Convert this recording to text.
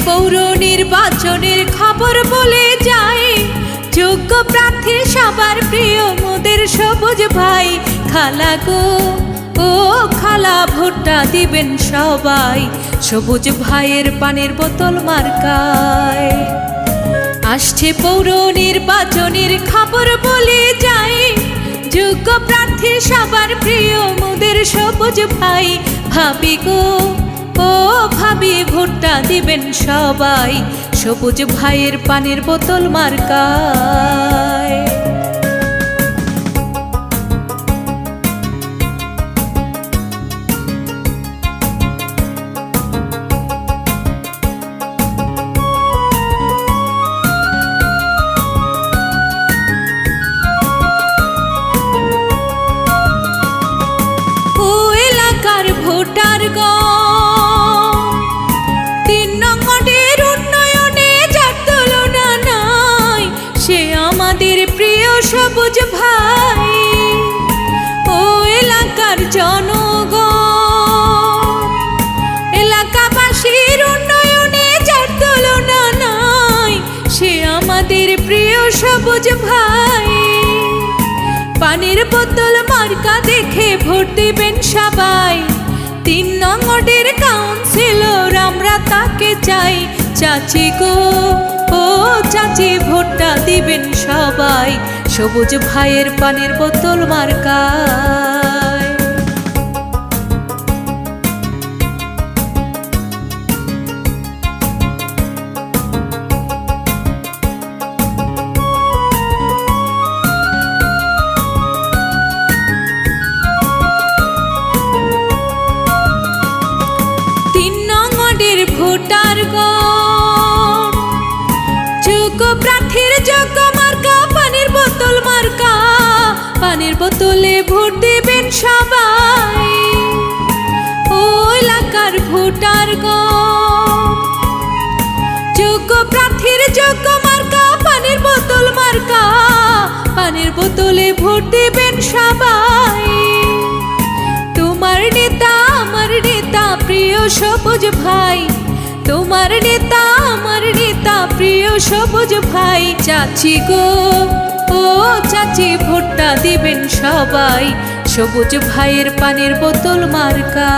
পৌর নির্বাচনের খবর বলে যায়, যোগ্য প্রার্থী সবার প্রিয় মোদের সবুজ ভাই। খালা গো ও খালা, ভোটটা দিবেন সবাই সবুজ ভাইয়ের পানের বোতল মার্কায়। আসছে পৌর নির্বাচনের খবর বলে যায়, যোগ্য প্রার্থী সবার প্রিয় মোদের সবুজ ভাই। ভাবি গো ও ভাবি, ভোটটা দিবেন সবাই সবুজ ভাইয়ের পানের বোতল মার্কায়। ভোটার গণ ৩ নং ওয়ার্ডের উন্নয়নে যার তুলনা নাই, সে আমাদের প্রিয় সবুজ ভাই। ও এলাকার জনগণ, এলাকাবাসীর উন্নয়নে যার তুলনা নাই, সে আমাদের প্রিয় সবুজ ভাই। পানির বোতল মার্কা দেখে ভোট দিবেন সবাই। ৩ নং ওয়ার্ডের কাউন্সিলর আমরা তাকে চাই। চাচি গো ও চাচি, ভোটটা দিবেন সবাই সবুজ ভাইয়ের পানের বোতল মার্কায়। ভোটার গণ, যোগ্য প্রার্থীর যোগ্য মার্কা পানির বোতল মার্কা। পানির বোতলে ভোট দিবেন সবাই। ও এলাকার ভোটার গণ, যোগ্য প্রার্থীর যোগ্য মার্কা পানির বোতল মার্কা। পানির বোতলে ভোট দিবেন সবাই। তোমার নেতা আমার নেতা প্রিয় সবুজ ভাই, তোমার নেতা আমার নেতা প্রিয় সবুজ ভাই। চাচি গো ও চাচি, ভোটটা দিবেন সবাই সবুজ ভাইয়ের পানির বোতল মার্কা।